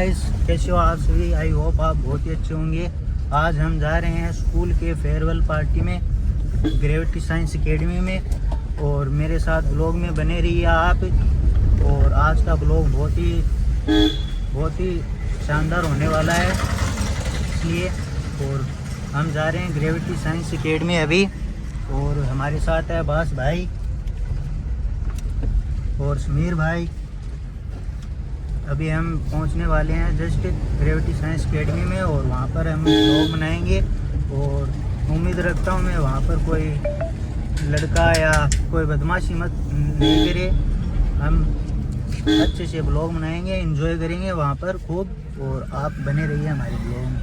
Guys, कैसे हो आप सभी? आई होप आप बहुत ही अच्छे होंगे। आज हम जा रहे हैं स्कूल के फेयरवेल पार्टी में, ग्रेविटी साइंस एकेडमी में, और मेरे साथ ब्लॉग में बने रहिए आप। और आज का ब्लॉग बहुत ही शानदार होने वाला है, इसलिए और हम जा रहे हैं ग्रेविटी साइंस एकेडमी अभी। और हमारे साथ है बास भाई और समीर भाई। अभी हम पहुंचने वाले हैं जस्ट ग्रेविटी साइंस एकेडमी में, और वहां पर हम व्लॉग बनाएंगे। और उम्मीद रखता हूं मैं वहां पर कोई लड़का या कोई बदमाशी मत नहीं करे। हम अच्छे से व्लॉग बनाएंगे, एंजॉय करेंगे वहां पर खूब, और आप बने रहिए हमारे व्लॉग में।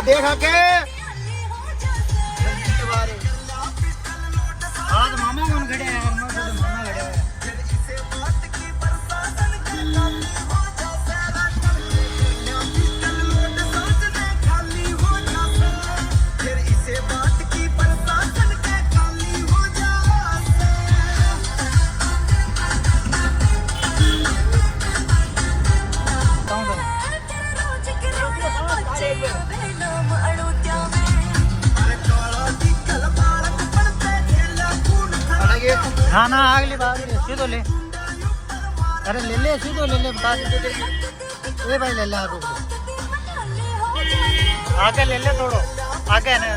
देखा के आज मामा कौन खड़े हैं? मामा खड़े हैं। हाँ ना, अगली बार सीधो ले। अरे ले सीधो ले बता दे। ए भाई ले ले, आगे ले थोड़ो आगे ना।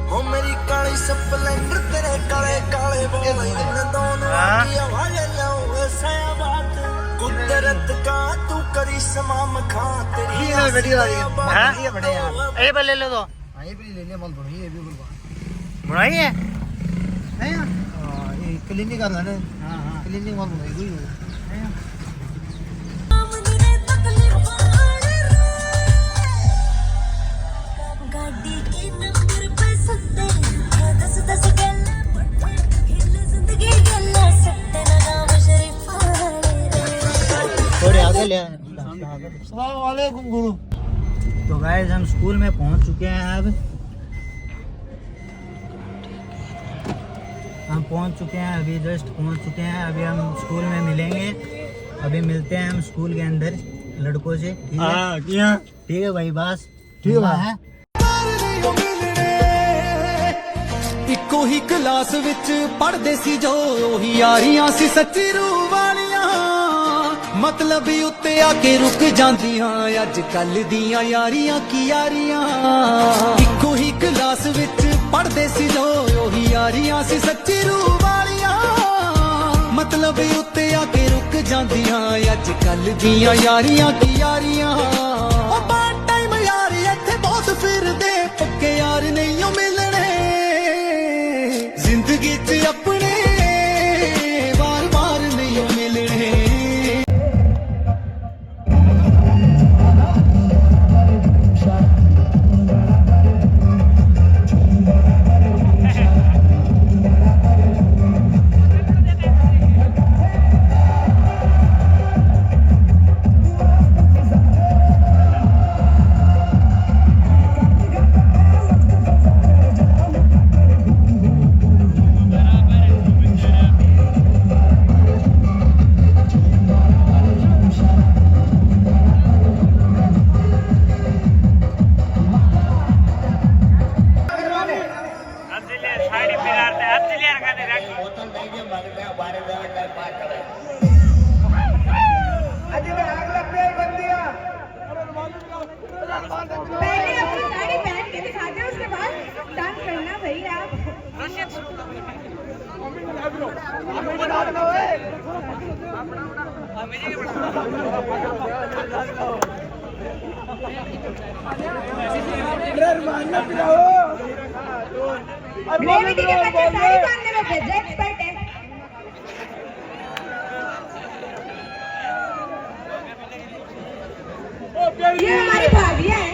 ओ मेरी काली स्प्लेंडर तेरे काले काले बाल इन दोनों की आवाज लो सया बात कुदरत का तू करिश्मा मखा तेरी ये वीडियो आ रही है। हां ये बड़े यार, ए ले लो तो। ये भी ले ले मल बड़ी ये भी बोलवा बनाई है नहीं? हां ये क्लीनिक का है। हां क्लीनिक मल बनाई हुई है। गाड़ी के नंबर पे सत्ते 10 गल्ला हिल जिंदगी गल्ला सत्ते ना गाँव शरीफ थोड़े आगे ले। अस्सलाम वालेकुम गुरु। तो गाइस, हम स्कूल में पहुंच चुके हैं। अब हम पहुंच चुके हैं, अभी जस्ट पहुंच चुके हैं। अभी हम स्कूल में मिलेंगे। अभी मिलते हैं हम स्कूल के अंदर लड़कों से। ठीक है? ठीक है भाई, बस ठीक है। ਇੱਕੋ ਹੀ ਕਲਾਸ ਵਿੱਚ ਪੜ੍ਹਦੇ ਸੀ ਜੋ ਉਹੀ ਯਾਰੀਆਂ ਸੀ ਸੱਚੀ ਰੂਹ ਵਾਲੀਆਂ ਮਤਲਬ ਉੱਤੇ ਆ ਕੇ ਰੁਕ ਜਾਂਦੀਆਂ ਅੱਜ ਕੱਲ ਦੀਆਂ ਯਾਰੀਆਂ ਕੀ ਯਾਰੀਆਂ ਇੱਕੋ ਹੀ ਕਲਾਸ ਵਿੱਚ ਪੜ੍ਹਦੇ ਸੀ ਜੋ ਉਹੀ ਯਾਰੀਆਂ ਸੀ ਸੱਚੀ ਰੂਹ ਵਾਲੀਆਂ ਮਤਲਬ ਉੱਤੇ ਆ ਕੇ ਰੁਕ ਜਾਂਦੀਆਂ ਅੱਜ ਕੱਲ ਦੀਆਂ ਯਾਰੀਆਂ ਕੀ ਯਾਰੀਆਂ ਉਹ ਪਾਰਟ ਟਾਈਮ ਯਾਰ ਇੱਥੇ ਬਹੁਤ ਫਿਰਦੇ ਪੱਕੇ ਯਾਰ ਨਹੀਂ ਉਹ ਮਿਲਣੇ ਜ਼ਿੰਦਗੀ 'ਚ ਆਪਣੇ ਵਾਰ-ਵਾਰ ਨਹੀਂ ਮਿਲਣੇ पहले अपनी साड़ी पहन के दिखाते हैं, उसके बाद डांस करना भैया। ग्रेविटी के बच्चे साड़ी पहनने में एक्सपर्ट है। ये हमारी भाभी है।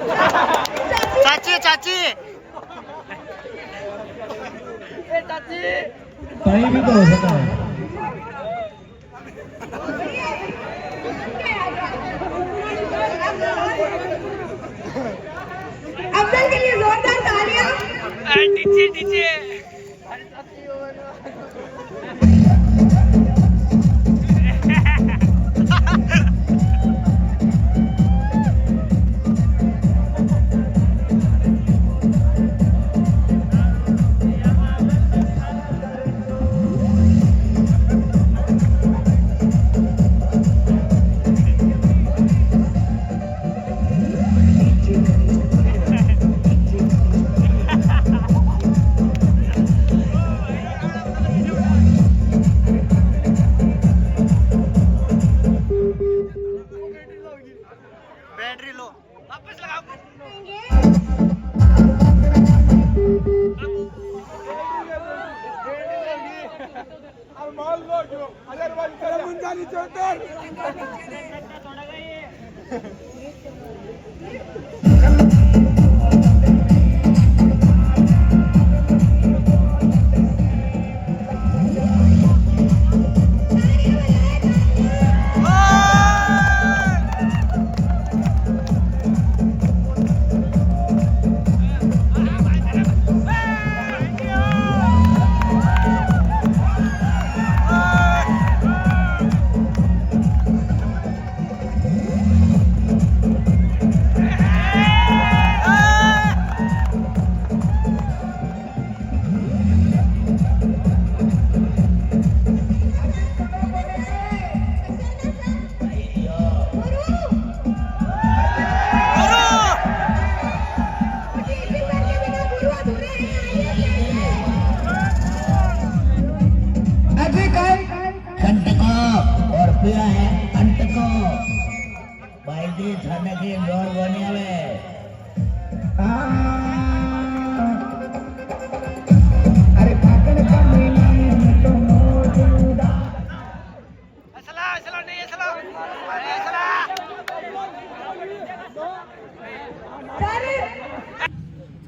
चाची चाची कहीं भी तो हो सकता है। अफजल के लिए जोरदार तालियां। बैटरी लो वापस लगाओ।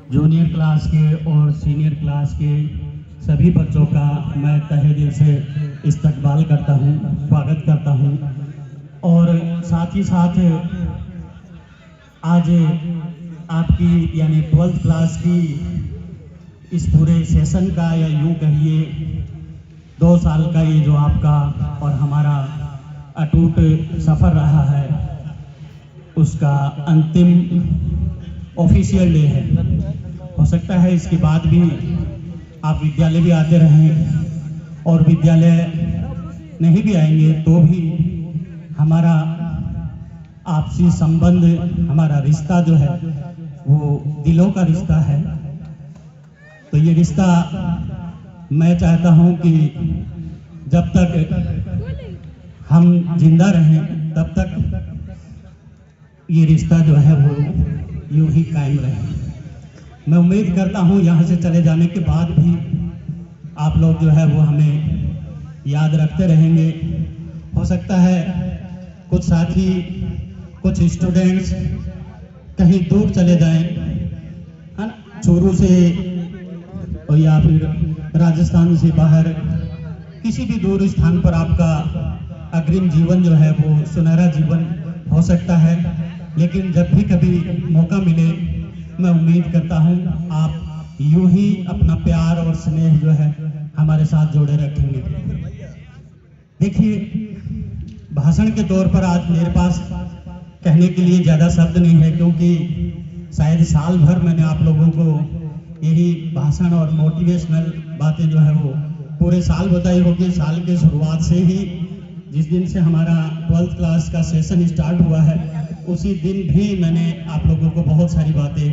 जूनियर क्लास के और सीनियर क्लास के सभी बच्चों का मैं तहे दिल से इस्तकबाल करता हूं, स्वागत करता हूं। और साथ ही साथ आज आपकी यानी 12th क्लास की इस पूरे सेशन का या यूं कहिए 2 साल का ये जो आपका और हमारा अटूट सफ़र रहा है उसका अंतिम ऑफिशियल डे है। हो सकता है इसके बाद भी आप विद्यालय भी आते रहें और विद्यालय नहीं भी आएंगे तो भी हमारा आपसी संबंध, हमारा रिश्ता जो है वो दिलों का रिश्ता है। तो ये रिश्ता मैं चाहता हूँ कि जब तक हम जिंदा रहें तब तक ये रिश्ता जो है वो यूं ही कायम रहे। मैं उम्मीद करता हूँ यहाँ से चले जाने के बाद भी आप लोग जो है वो हमें याद रखते रहेंगे। हो सकता है कुछ साथी, कुछ स्टूडेंट्स कहीं दूर चले जाएं, है ना, चूरू से और या फिर राजस्थान से बाहर किसी भी दूर स्थान पर आपका अग्रिम जीवन जो है वो सुनहरा जीवन हो सकता है। लेकिन जब भी कभी मौका मिले मैं उम्मीद करता हूँ आप यूं ही अपना प्यार और स्नेह जो है हमारे साथ जोड़े रखेंगे। देखिए, भाषण के तौर पर आज मेरे पास कहने के लिए ज़्यादा शब्द नहीं है, क्योंकि शायद साल भर मैंने आप लोगों को यही भाषण और मोटिवेशनल बातें जो है वो पूरे साल बताई होगी। साल के शुरुआत से ही जिस दिन से हमारा 12th क्लास का सेशन स्टार्ट हुआ है उसी दिन भी मैंने आप लोगों को बहुत सारी बातें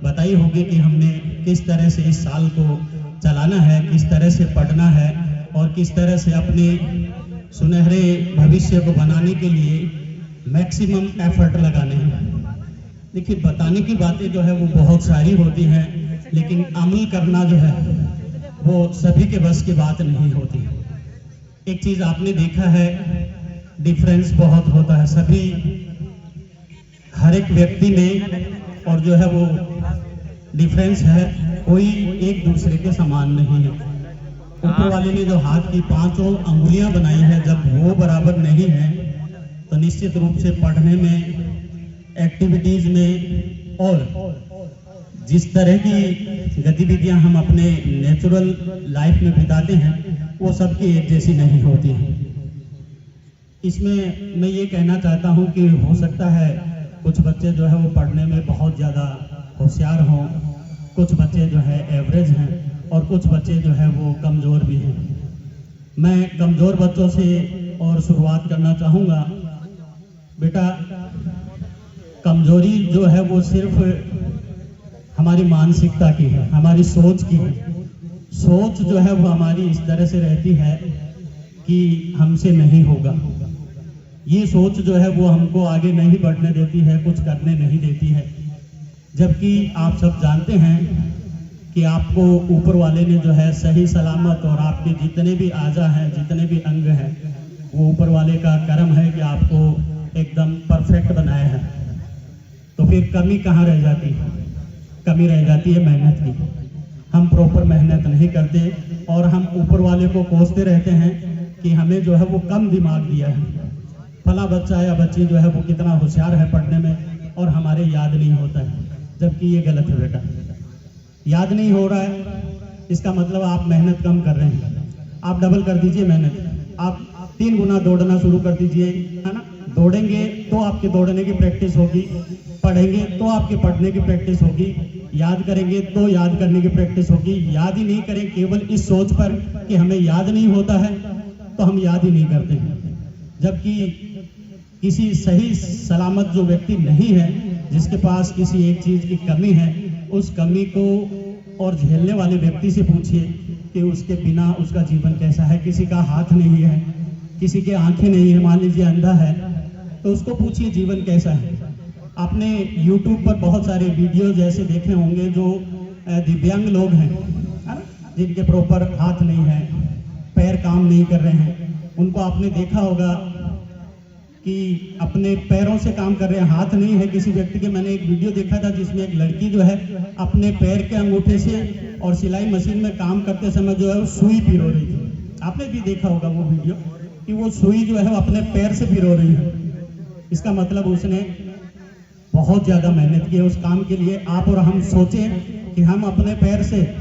बताई होगी कि हमने किस तरह से इस साल को चलाना है, किस तरह से पढ़ना है और किस तरह से अपने सुनहरे भविष्य को बनाने के लिए मैक्सिमम एफर्ट लगाने हैं। देखिए, बताने की बातें जो है वो बहुत सारी होती हैं, लेकिन अमल करना जो है वो सभी के बस की बात नहीं होती। एक चीज़ आपने देखा है, डिफरेंस बहुत होता है। सभी हर एक व्यक्ति में और जो है वो डिफरेंस है, कोई एक दूसरे के समान नहीं है। ऊपर वाले ने जो हाथ की 5 अंगुलियां बनाई है, जब वो बराबर नहीं है तो निश्चित रूप से पढ़ने में, एक्टिविटीज में और जिस तरह की गतिविधियां हम अपने नेचुरल लाइफ में बिताते हैं वो सबकी एक जैसी नहीं होती हैं। इसमें मैं ये कहना चाहता हूं कि हो सकता है कुछ बच्चे जो है वो पढ़ने में बहुत ज़्यादा होशियार हों, कुछ बच्चे जो है एवरेज हैं और कुछ बच्चे जो है वो कमज़ोर भी हैं। मैं कमज़ोर बच्चों से और शुरुआत करना चाहूँगा। बेटा, कमज़ोरी जो है वो सिर्फ हमारी मानसिकता की है, हमारी सोच की है। सोच जो है वो हमारी इस तरह से रहती है कि हमसे नहीं होगा। ये सोच जो है वो हमको आगे नहीं बढ़ने देती है, कुछ करने नहीं देती है। जबकि आप सब जानते हैं कि आपको ऊपर वाले ने जो है सही सलामत, और आपके जितने भी आज़ा हैं, जितने भी अंग हैं, वो ऊपर वाले का करम है कि आपको एकदम परफेक्ट बनाया है। तो फिर कमी कहाँ रह जाती है? कमी रह जाती है मेहनत की। हम प्रॉपर मेहनत नहीं करते और हम ऊपर वाले को कोसते रहते हैं कि हमें जो है वो कम दिमाग दिया है, फला बच्चा या बच्ची जो है वो कितना होशियार है पढ़ने में और हमारे याद नहीं होता है। जबकि ये गलत है बेटा, याद नहीं हो रहा है इसका मतलब आप मेहनत कम कर रहे हैं। आप डबल कर दीजिए मेहनत, आप 3 गुना दौड़ना शुरू कर दीजिए, है ना। दौड़ेंगे तो आपके दौड़ने की प्रैक्टिस होगी, पढ़ेंगे तो आपके पढ़ने की प्रैक्टिस होगी, याद करेंगे तो याद करने की प्रैक्टिस होगी। याद ही नहीं करें केवल इस सोच पर कि हमें याद नहीं होता है तो हम याद ही नहीं करते हैं। जबकि किसी सही सलामत जो व्यक्ति नहीं है, जिसके पास किसी एक चीज़ की कमी है, उस कमी को और झेलने वाले व्यक्ति से पूछिए कि उसके बिना उसका जीवन कैसा है। किसी का हाथ नहीं है, किसी के आंखें नहीं है, मान लीजिए अंधा है, तो उसको पूछिए जीवन कैसा है। आपने YouTube पर बहुत सारे वीडियो जैसे देखे होंगे जो दिव्यांग लोग हैं, है ना, जिनके प्रॉपर हाथ नहीं है, पैर काम नहीं कर रहे हैं। उनको आपने देखा होगा कि अपने पैरों से काम कर रहे हैं, हाथ नहीं है किसी व्यक्ति के। मैंने एक वीडियो देखा था जिसमें एक लड़की जो है अपने पैर के अंगूठे से और सिलाई मशीन में काम करते समय जो है वो सुई पिरो रही थी। आपने भी देखा होगा वो वीडियो कि वो सुई जो है वो अपने पैर से पिरो रही है। इसका मतलब उसने बहुत ज़्यादा मेहनत की है उस काम के लिए। आप और हम सोचें कि हम अपने पैर से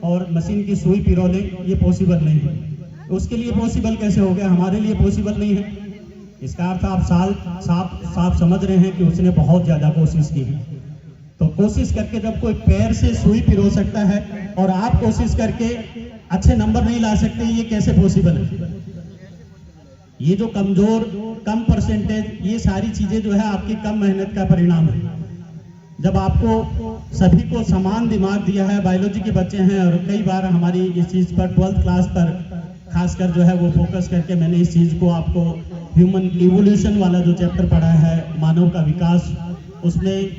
और मशीन की सुई पिरो लें, ये पॉसिबल नहीं है। उसके लिए पॉसिबल कैसे हो गया, हमारे लिए पॉसिबल नहीं है। इसका अर्थ आप साफ समझ रहे हैं कि उसने बहुत ज़्यादा कोशिश की है। तो कोशिश करके जब कोई पैर से सुई पिरो सकता है और आप कोशिश करके अच्छे नंबर नहीं ला सकते, ये कैसे पॉसिबल है? ये जो कमजोर, कम परसेंटेज, ये सारी चीजें जो है आपकी कम मेहनत का परिणाम है। जब आपको सभी को समान दिमाग दिया है, बायोलॉजी के बच्चे हैं, और कई बार हमारी इस चीज पर 12th क्लास पर खासकर जो है वो फोकस करके मैंने इस चीज को आपको ह्यूमन इवोल्यूशन वाला जो चैप्टर पढ़ा है, मानव का विकास, उसमें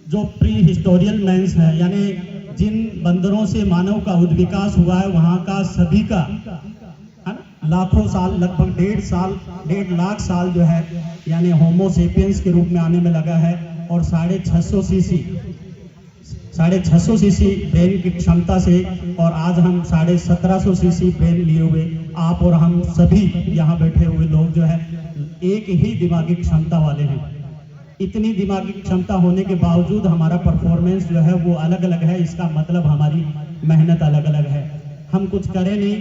जो प्री हिस्टोरियल मैंस है, यानी जिन बंदरों से मानव का उद्विकास हुआ है, वहाँ का सभी का लाखों साल, लगभग 1.5 लाख साल जो है यानी होमो सेपियंस के रूप में आने में लगा है। और 650 सीसी ब्रेन की क्षमता से, और आज हम 1750 सीसी ब्रेन लिए हुए आप और हम सभी यहाँ बैठे हुए लोग जो है एक ही दिमागी क्षमता वाले हैं। इतनी दिमागी क्षमता होने के बावजूद हमारा परफॉर्मेंस जो है वो अलग अलग है। इसका मतलब हमारी मेहनत अलग अलग है। हम कुछ करें नहीं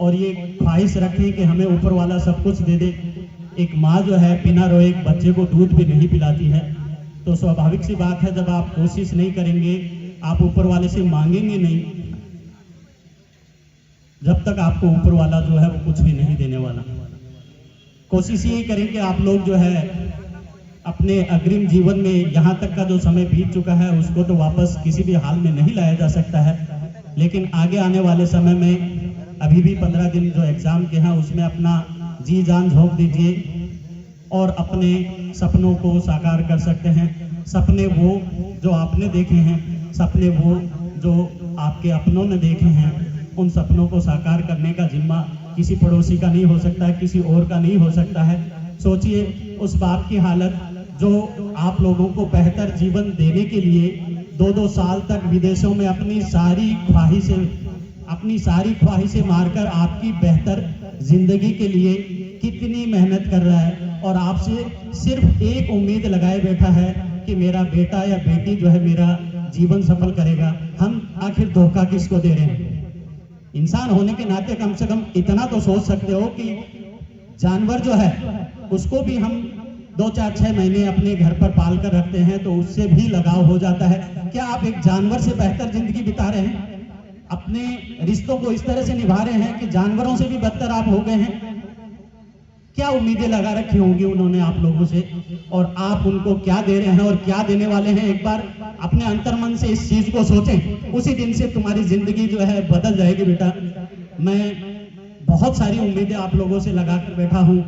और ये ख्वाहिश रखें कि हमें ऊपर वाला सब कुछ दे दे। एक माँ जो है बिना रोए एक बच्चे को दूध भी नहीं पिलाती है। तो स्वाभाविक सी बात है, जब आप कोशिश नहीं करेंगे, आप ऊपर वाले से मांगेंगे नहीं, जब तक आपको ऊपर वाला जो है वो कुछ भी नहीं देने वाला। कोशिश यही करें कि आप लोग जो है अपने अग्रिम जीवन में, यहाँ तक का जो समय बीत चुका है उसको तो वापस किसी भी हाल में नहीं लाया जा सकता है, लेकिन आगे आने वाले समय में अभी भी 15 दिन जो एग्जाम के हैं उसमें अपना जी जान झोंक दीजिए और अपने सपनों को साकार कर सकते हैं। सपने वो जो आपने देखे हैं, सपने वो जो आपके अपनों ने देखे हैं, उन सपनों को साकार करने का जिम्मा किसी पड़ोसी का नहीं हो सकता है, किसी और का नहीं हो सकता है। सोचिए उस बाप की हालत जो आप लोगों को बेहतर जीवन देने के लिए 2-2 साल तक विदेशों में अपनी सारी ख्वाहिशें मारकर आपकी बेहतर जिंदगी के लिए कितनी मेहनत कर रहा है, और आपसे सिर्फ एक उम्मीद लगाए बैठा है कि मेरा बेटा या बेटी जो है मेरा जीवन सफल करेगा। हम आखिर धोखा किसको दे रहे हैं? इंसान होने के नाते कम से कम इतना तो सोच सकते हो कि जानवर जो है उसको भी हम 2-4-6 महीने अपने घर पर पाल कर रखते हैं तो उससे भी लगाव हो जाता है। क्या आप एक जानवर से बेहतर जिंदगी बिता रहे हैं? अपने रिश्तों को इस तरह से निभा रहे हैं कि जानवरों से भी बदतर आप हो गए हैं। क्या उम्मीदें लगा रखी होंगी उन्होंने आप लोगों से, और आप उनको क्या दे रहे हैं और क्या देने वाले हैं? एक बार अपने अंतर्मन से इस चीज को सोचें, उसी दिन से तुम्हारी जिंदगी जो है बदल जाएगी बेटा। मैं बहुत सारी उम्मीदें आप लोगों से लगाकर बैठा हूं।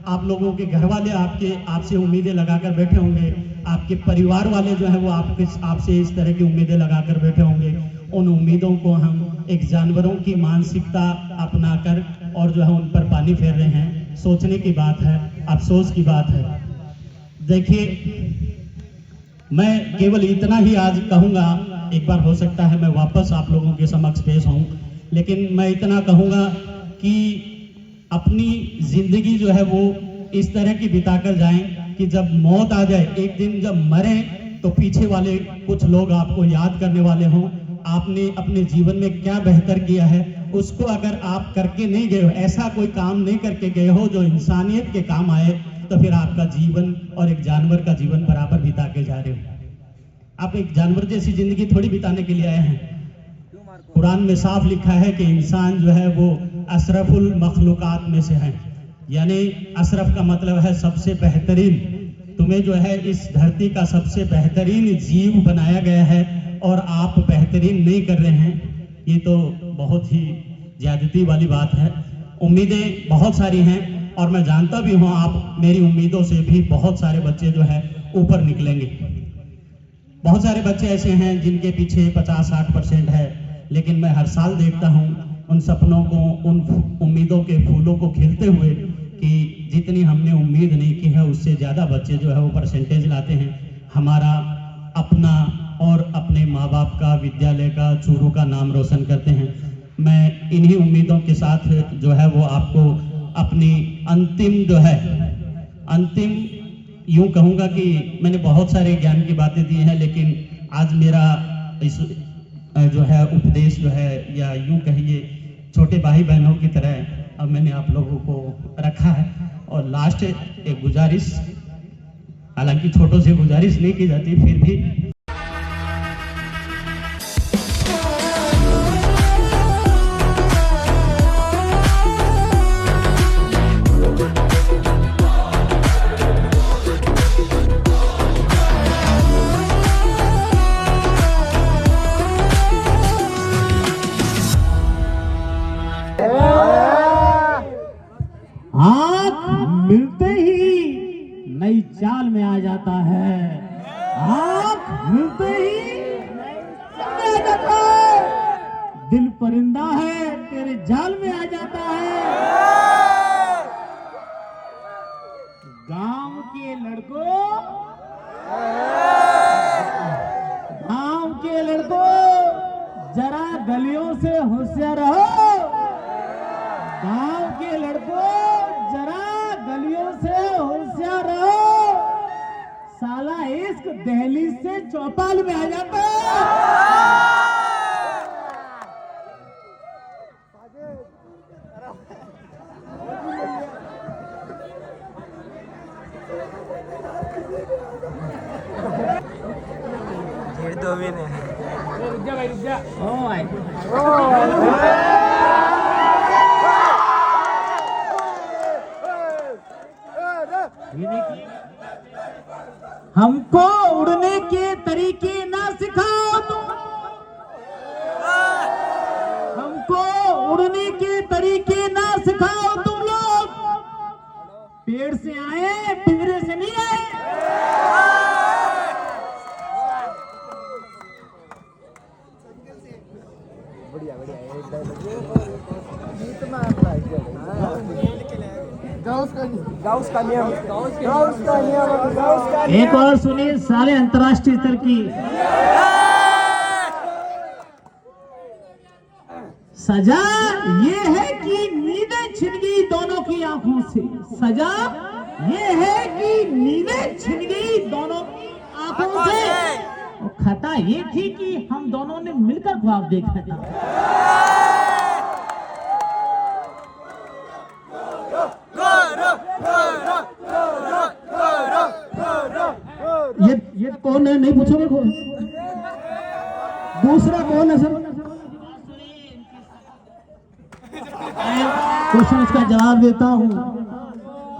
आप लोगों के घर वाले आपसे उम्मीदें लगाकर बैठे होंगे, आपके परिवार वाले जो है वो आपसे इस तरह की उम्मीदें लगाकर बैठे होंगे। उन उम्मीदों को हम एक जानवरों की मानसिकता अपनाकर और जो है उन पर पानी फेर रहे हैं। सोचने की बात है, अफसोस की बात है। देखिए, मैं केवल इतना ही आज कहूंगा, एक बार हो सकता है मैं वापस आप लोगों के समक्ष पेश हूं, लेकिन मैं इतना कहूंगा कि अपनी जिंदगी जो है वो इस तरह की बिताकर जाएं कि जब मौत आ जाए, एक दिन जब मरें तो पीछे वाले कुछ लोग आपको याद करने वाले हों। आपने अपने जीवन में क्या बेहतर किया है उसको अगर आप करके नहीं गए हो, ऐसा कोई काम नहीं करके गए हो जो इंसानियत के काम आए, तो फिर आपका जीवन और एक जानवर का जीवन बराबर बिता के जा रहे हो। आप एक जानवर जैसी जिंदगी थोड़ी बिताने के लिए आए हैं। कुरान में साफ लिखा है कि इंसान जो है वो अशरफुल मखलूकात में से है, यानी अशरफ का मतलब है सबसे बेहतरीन। तुम्हें जो है इस धरती का सबसे बेहतरीन जीव बनाया गया है और आप बेहतरीन नहीं कर रहे हैं, ये तो बहुत ही ज्यादती वाली बात है। उम्मीदें बहुत सारी हैं और मैं जानता भी हूँ आप मेरी उम्मीदों से भी बहुत सारे बच्चे जो है ऊपर निकलेंगे। बहुत सारे बच्चे ऐसे हैं जिनके पीछे 50-60% है, लेकिन मैं हर साल देखता हूँ उन सपनों को, उन उम्मीदों के फूलों को खिलते हुए कि जितनी हमने उम्मीद नहीं की है उससे ज़्यादा बच्चे जो है वो परसेंटेज लाते हैं। हमारा अपना और अपने माँ बाप का, विद्यालय का, चूरू का नाम रोशन करते हैं। मैं इन्हीं उम्मीदों के साथ जो है वो आपको अपनी अंतिम यूं कहूँगा कि मैंने बहुत सारे ज्ञान की बातें दी हैं, लेकिन आज मेरा इस जो है उपदेश जो है, या यूं कहिए छोटे भाई बहनों की तरह अब मैंने आप लोगों को रखा है। और लास्ट एक गुजारिश, हालांकि छोटों से गुजारिश नहीं की जाती, फिर भी मिलते ही नई चाल में आ जाता है। आँख मिलते ही नई चाल में आ जाता है। दिल परिंदा है तेरे जाल में आ जाता है। गांव के लड़कों जरा गलियों से होशियार रहो। गांव के लड़कों जरा गलियों से होशियार रहो। साला इश्क दहलीज से चौपाल में आ जाता है। हमको उड़ने के तरीके ना सिखाओ तुम, हमको उड़ने के तरीके ना सिखाओ तुम लोग। पेड़ से आए, पिंजरे से नहीं आए। एक और सुनिए सारे अंतर्राष्ट्रीय स्तर की सजा ये है कि नींदें छिन गई दोनों की आंखों से। सजा ये है कि नींदें छिन गई दोनों की आंखों से। और खता ये थी कि हम दोनों ने मिलकर ख्वाब देखा था। ये कौन है नहीं पूछोगे कौन? दूसरा कौन है सर? क्वेश्चन इसका जवाब देता हूँ।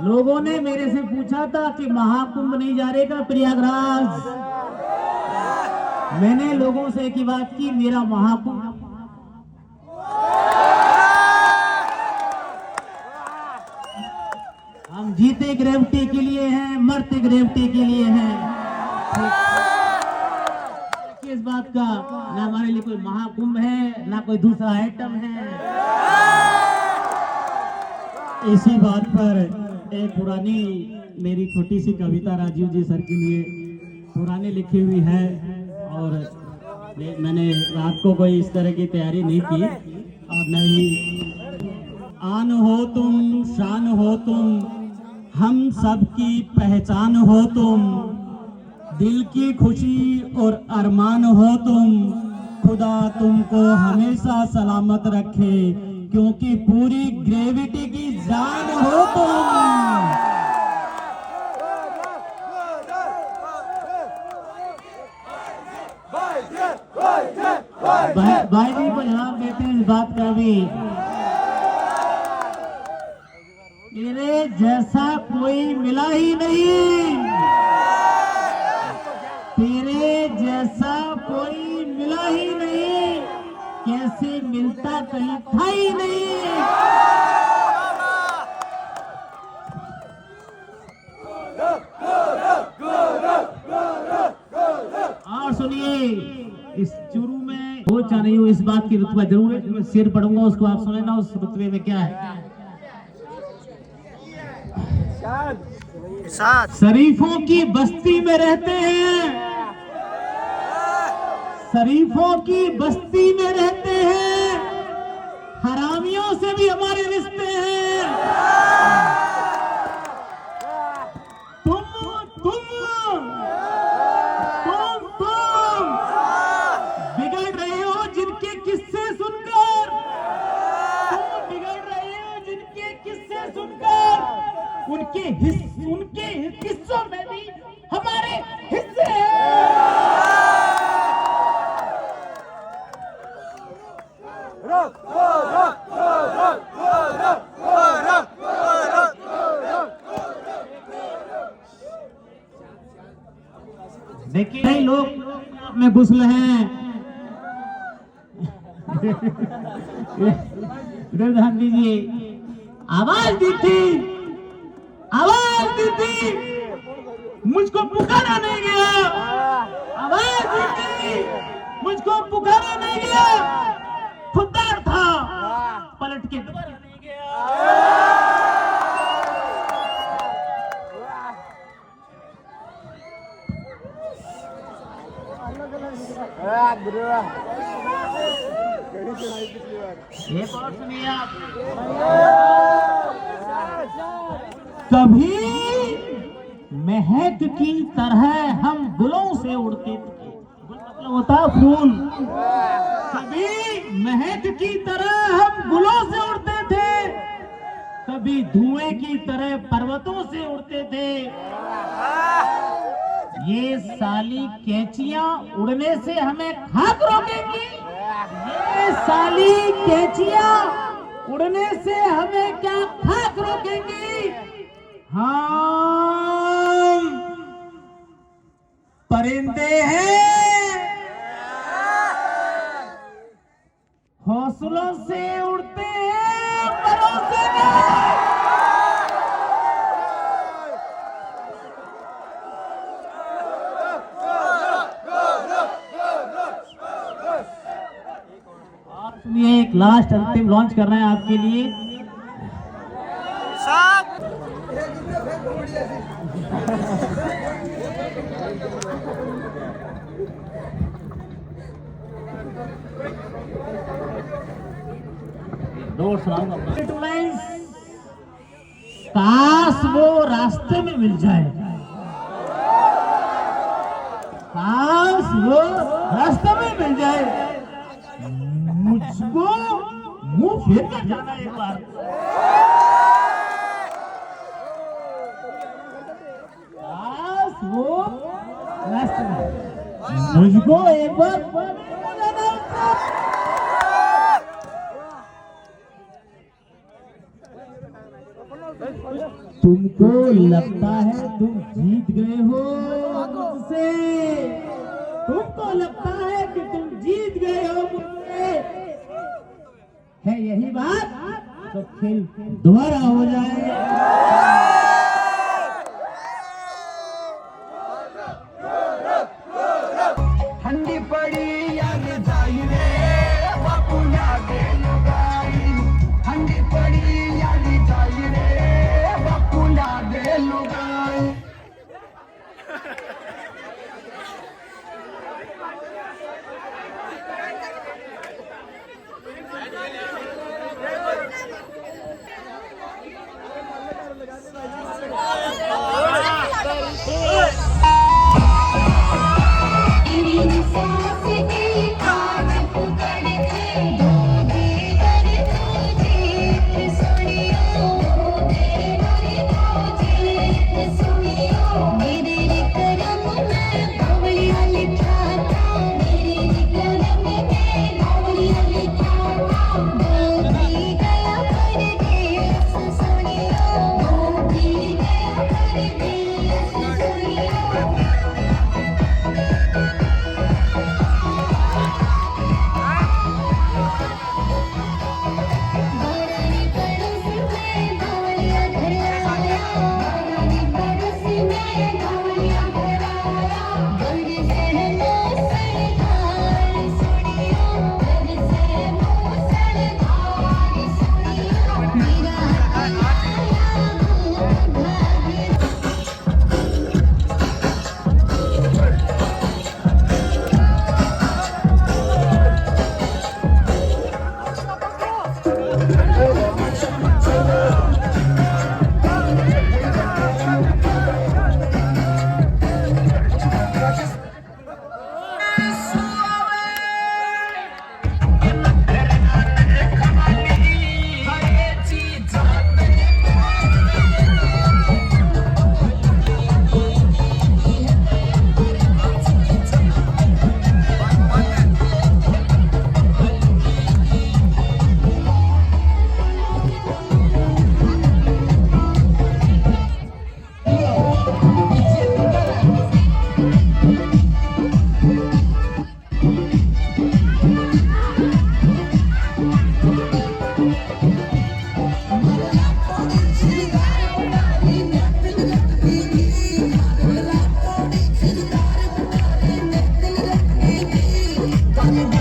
लोगों ने मेरे से पूछा था कि महाकुंभ नहीं जा रहेगा प्रयागराज। मैंने लोगों से एक ही बात की, मेरा महाकुंभ हम जीते ग्रेविटी के लिए हैं, मरते ग्रेविटी के लिए हैं। इस बात का ना हमारे लिए कोई महाकुंभ है ना कोई दूसरा आइटम है। इसी बात पर एक पुरानी मेरी छोटी सी कविता राजीव जी सर के लिए पुरानी लिखी हुई है और मैंने रात को कोई इस तरह की तैयारी नहीं की और नहीं। आन हो तुम, शान हो तुम, हम सबकी पहचान हो तुम, दिल की खुशी और अरमान हो तुम, खुदा तुमको हमेशा सलामत रखे क्योंकि पूरी ग्रेविटी की जान हो तुम। भाई जी को जवाब देते हैं इस बात का भी। मेरे जैसा कोई मिला ही नहीं, तेरे जैसा कोई मिला ही नहीं, कैसे मिलता कहीं था ही नहीं। और सुनिए, इस चुरू में हो चाहे नहीं हो, इस बात की रुतबा जरूर है। मैं शेर पढ़ूंगा, उसको आप सुने ना, उस रुतबे में क्या है। शरीफों की बस्ती में रहते हैं, शरीफों की बस्ती में रहते हैं, हरामियों से भी हमारे रिश्ते हैं। तुम बिगड़ रहे हो जिनके किस्से सुनकर, तुम बिगड़ रहे हो जिनके किस्से सुनकर, उनके किस्सों में भी हमारे हिस्से हैं। देखिए कई लोग में घुस रहे हैं। ध्यान दीजिए, आवाज दी थी, मुझको पुकारा नहीं गया, आवाज दी थी, मुझको पुकारा नहीं गया, खुददार था, पलट के दोबारा नहीं गया। एक और सुनिए आप, कभी महक की तरह हम गुलों से उड़ते थे, गुल मतलब होता है फूल। कभी महक की तरह हम गुलों से उड़ते थे, कभी धुएं की तरह पर्वतों से उड़ते थे। ये साली कैंचियां उड़ने से हमें खाक रोकेंगी, ये साली कैंचियां उड़ने से हमें क्या खाक रोकेंगी। हम परिंदे हैं, हौसलों से उड़ते हैं, परों से नहीं। एक लास्ट अंतिम लॉन्च कर रहे हैं आपके लिए। काश वो रास्ते में मिल जाए, काश वो रास्ते में मिल जाए, मुझको मुंह फेर कर जाना एक बार। काश वो रास्ते में मुझको एक बार तुमको लगता है तुम जीत गए हो मुझसे, तुमको लगता है कि तुम जीत गए हो मुझसे, है यही बात तो खेल दोबारा हो जाए। ठंडी पड़ी याद जाई रे बापू यादे लुगाई, ठंडी पड़ी याद जाई रे बापू यादे लुगाई। Dale,